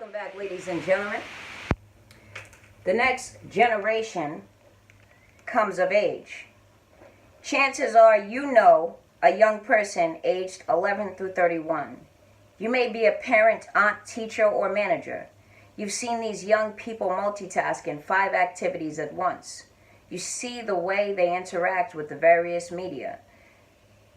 Welcome back, ladies and gentlemen. The next generation comes of age. Chances are you know a young person aged 11 through 31. You may be a parent, aunt, teacher, or manager. You've seen these young people multitask in 5 activities at once. You see the way they interact with the various media,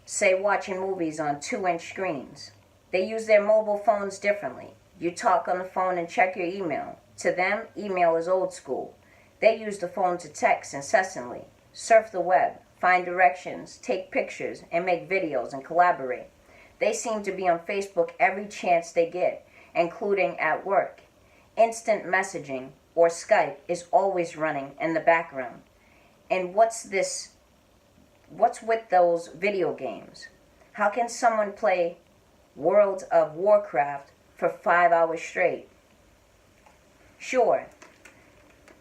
say watching movies on 2-inch screens. They use their mobile phones differently. You talk on the phone and check your email. To them, email is old school. They use the phone to text incessantly, surf the web, find directions, take pictures, and make videos and collaborate. They seem to be on Facebook every chance they get, including at work. Instant messaging, or Skype, is always running in the background. And what's with those video games? How can someone play World of Warcraft for 5 hours straight? Sure,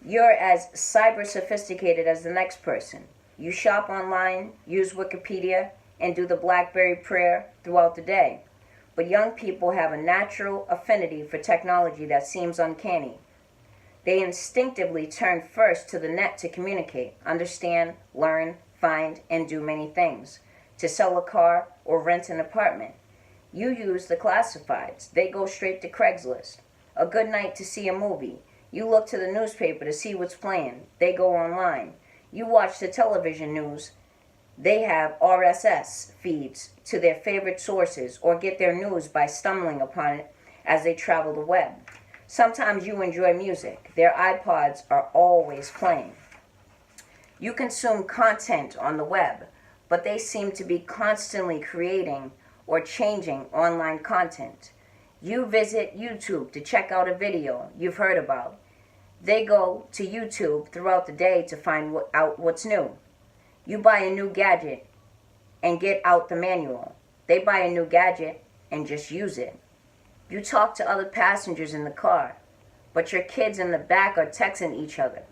you're as cyber sophisticated as the next person. You shop online, use Wikipedia, and do the BlackBerry prayer throughout the day. But young people have a natural affinity for technology that seems uncanny. They instinctively turn first to the net to communicate, understand, learn, find, and do many things. To sell a car or rent an apartment. You use the classifieds. They go straight to Craigslist. A good night to see a movie. You look to the newspaper to see what's playing. They go online. You watch the television news. They have RSS feeds to their favorite sources or get their news by stumbling upon it as they travel the web. Sometimes you enjoy music. Their iPods are always playing. You consume content on the web, but they seem to be constantly creating or changing online content. You visit YouTube to check out a video you've heard about. They go to YouTube throughout the day to find out what's new. You buy a new gadget and get out the manual. They buy a new gadget and just use it. You talk to other passengers in the car, but your kids in the back are texting each other.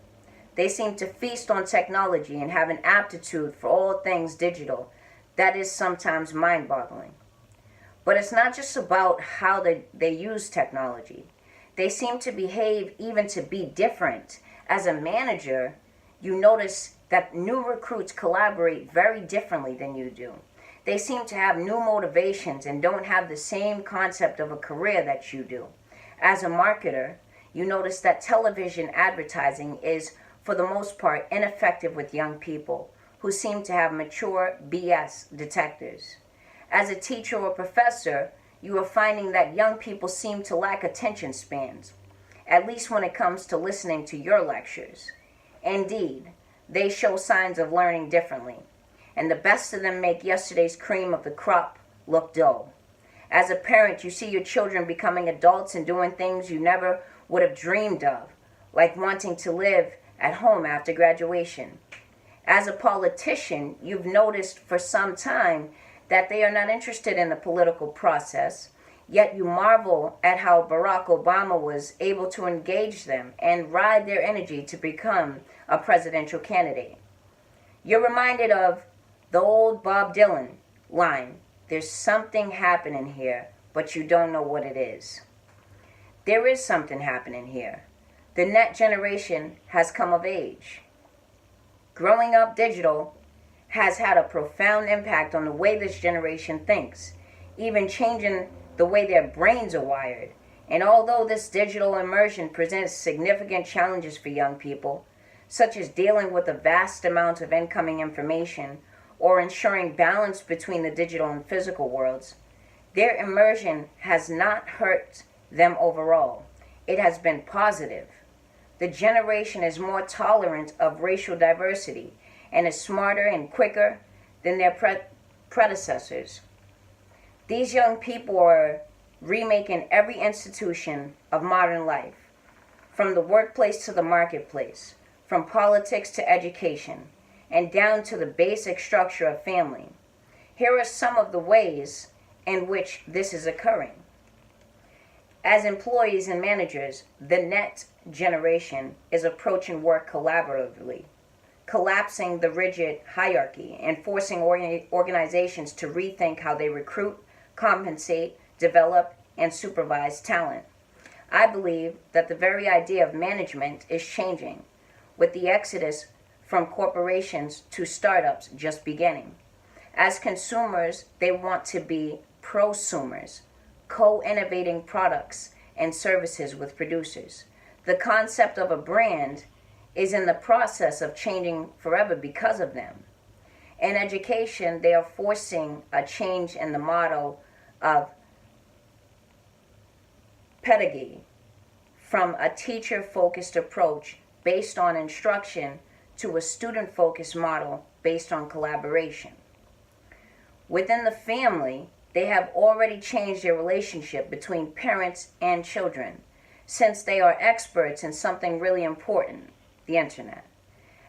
They seem to feast on technology and have an aptitude for all things digital that is sometimes mind-boggling. But it's not just about how they use technology. They seem to behave even to be different. As a manager, you notice that new recruits collaborate very differently than you do. They seem to have new motivations and don't have the same concept of a career that you do. As a marketer, you notice that television advertising is, for the most part, ineffective with young people who seem to have mature BS detectors. As a teacher or professor, you are finding that young people seem to lack attention spans, at least when it comes to listening to your lectures. Indeed, they show signs of learning differently, and the best of them make yesterday's cream of the crop look dull. As a parent, you see your children becoming adults and doing things you never would have dreamed of, like wanting to live at home after graduation. As a politician, you've noticed for some time that they are not interested in the political process, yet you marvel at how Barack Obama was able to engage them and ride their energy to become a presidential candidate. You're reminded of the old Bob Dylan line, "There's something happening here, but you don't know what it is." There is something happening here. The net generation has come of age. Growing up digital has had a profound impact on the way this generation thinks, even changing the way their brains are wired. And although this digital immersion presents significant challenges for young people, such as dealing with a vast amount of incoming information or ensuring balance between the digital and physical worlds, their immersion has not hurt them overall. It has been positive. The generation is more tolerant of racial diversity and is smarter and quicker than their predecessors. These young people are remaking every institution of modern life, from the workplace to the marketplace, from politics to education, and down to the basic structure of family. Here are some of the ways in which this is occurring. As employees and managers, the net generation is approaching work collaboratively, collapsing the rigid hierarchy and forcing organizations to rethink how they recruit, compensate, develop, and supervise talent. I believe that the very idea of management is changing, with the exodus from corporations to startups just beginning. As consumers, they want to be prosumers, co-innovating products and services with producers. The concept of a brand is in the process of changing forever because of them. In education, they are forcing a change in the model of pedagogy from a teacher-focused approach based on instruction to a student-focused model based on collaboration. Within the family, they have already changed their relationship between parents and children, since they are experts in something really important, the internet.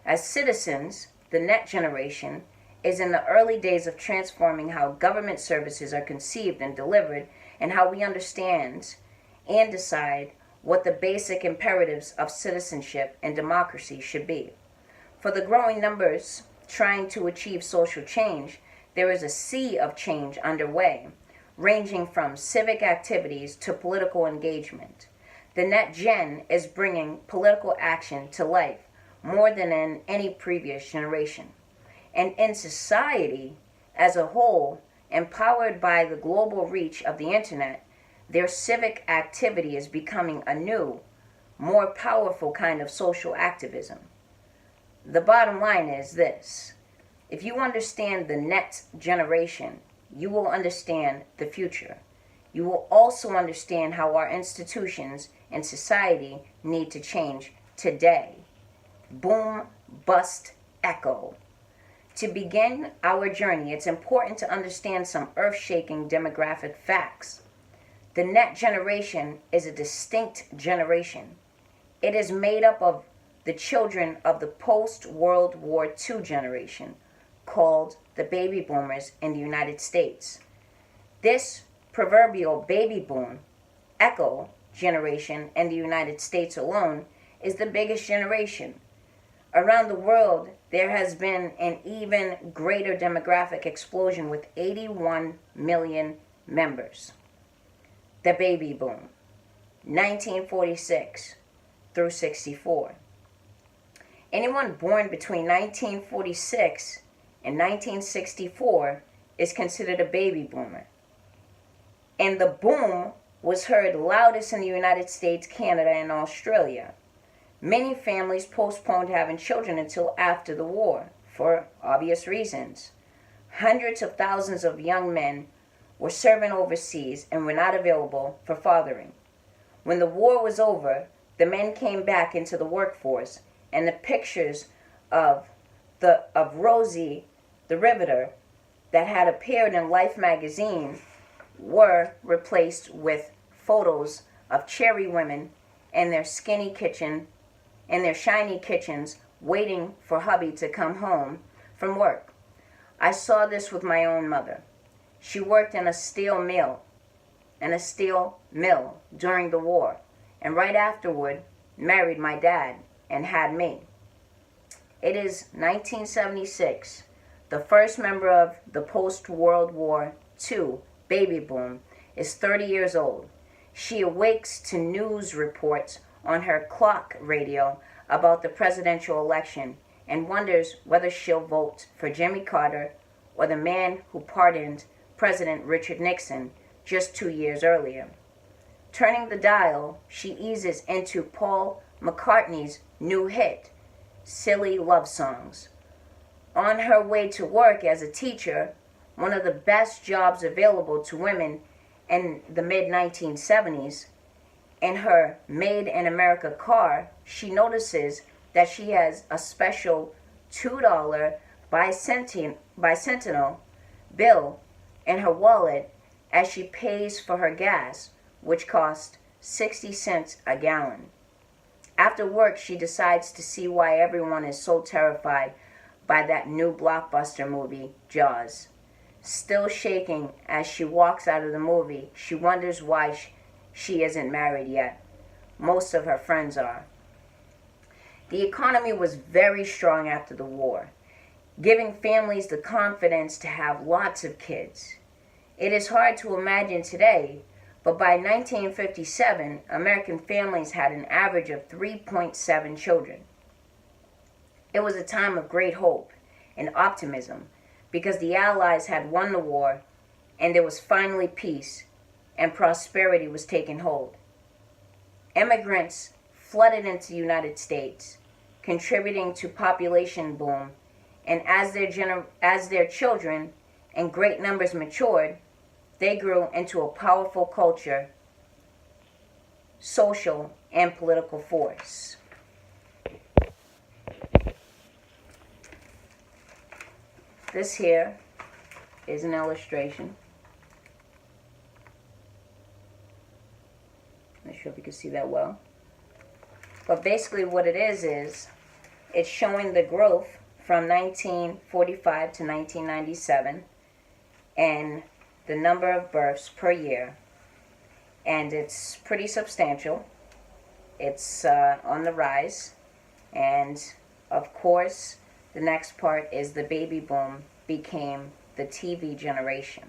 As citizens, the net generation is in the early days of transforming how government services are conceived and delivered, and how we understand and decide what the basic imperatives of citizenship and democracy should be. For the growing numbers trying to achieve social change, there is a sea of change underway, ranging from civic activities to political engagement. The Net Gen is bringing political action to life more than in any previous generation. And in society as a whole, empowered by the global reach of the internet, their civic activity is becoming a new, more powerful kind of social activism. The bottom line is this: if you understand the next generation, you will understand the future. You will also understand how our institutions and society need to change today. Boom, bust, echo. To begin our journey, it's important to understand some earth-shaking demographic facts. The net generation is a distinct generation. It is made up of the children of the post-World War II generation, called the baby boomers in the United States. This proverbial baby boom, echo generation in the United States alone, is the biggest generation. Around the world, there has been an even greater demographic explosion with 81 million members. The baby boom, 1946 through 64. Anyone born between 1946 and 1964 is considered a baby boomer. And the boom was heard loudest in the United States, Canada, and Australia. Many families postponed having children until after the war, for obvious reasons. Hundreds of thousands of young men were serving overseas and were not available for fathering. When the war was over, the men came back into the workforce, and the pictures of Rosie the Riveter that had appeared in Life magazine were replaced with photos of cherry women in their skinny kitchen, in their shiny kitchens, waiting for hubby to come home from work. I saw this with my own mother. She worked in a steel mill during the war, and right afterward married my dad and had me. It is 1976. The first member of the post-World War II baby boom is 30 years old. She awakes to news reports on her clock radio about the presidential election and wonders whether she'll vote for Jimmy Carter or the man who pardoned President Richard Nixon just 2 years earlier. Turning the dial, she eases into Paul McCartney's new hit, Silly Love Songs. On her way to work as a teacher, one of the best jobs available to women in the mid-1970s, in her Made in America car, she notices that she has a special $2 bicentennial bill in her wallet as she pays for her gas, which cost 60 cents a gallon. After work, she decides to see why everyone is so terrified by that new blockbuster movie, Jaws. Still shaking as she walks out of the movie, she wonders why she isn't married yet. Most of her friends are. The economy was very strong after the war, giving families the confidence to have lots of kids. It is hard to imagine today, But by 1957, American families had an average of 3.7 children. It was a time of great hope and optimism because the Allies had won the war and there was finally peace and prosperity was taking hold. Immigrants flooded into the United States, contributing to population boom, and as their children and great numbers matured, they grew into a powerful culture, social, and political force. This here is an illustration. I'm not sure if you can see that well. But basically what it is it's showing the growth from 1945 to 1997 and the number of births per year. And it's pretty substantial. It's on the rise. And of course, the next part is the baby boom became the TV generation.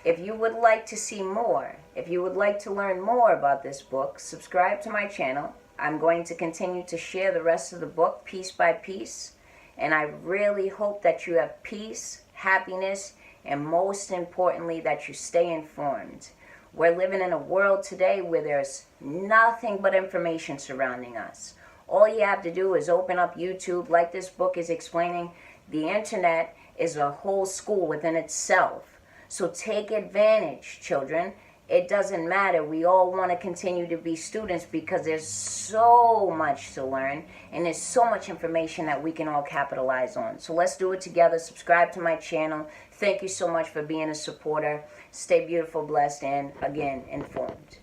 If you would like to see more, if you would like to learn more about this book, subscribe to my channel. I'm going to continue to share the rest of the book piece by piece. And I really hope that you have peace, happiness, and most importantly, that you stay informed. We're living in a world today where there's nothing but information surrounding us. All you have to do is open up YouTube, like this book is explaining. The internet is a whole school within itself. So take advantage, children. It doesn't matter. We all want to continue to be students because there's so much to learn and there's so much information that we can all capitalize on. So let's do it together. Subscribe to my channel. Thank you so much for being a supporter. Stay beautiful, blessed, and again, informed.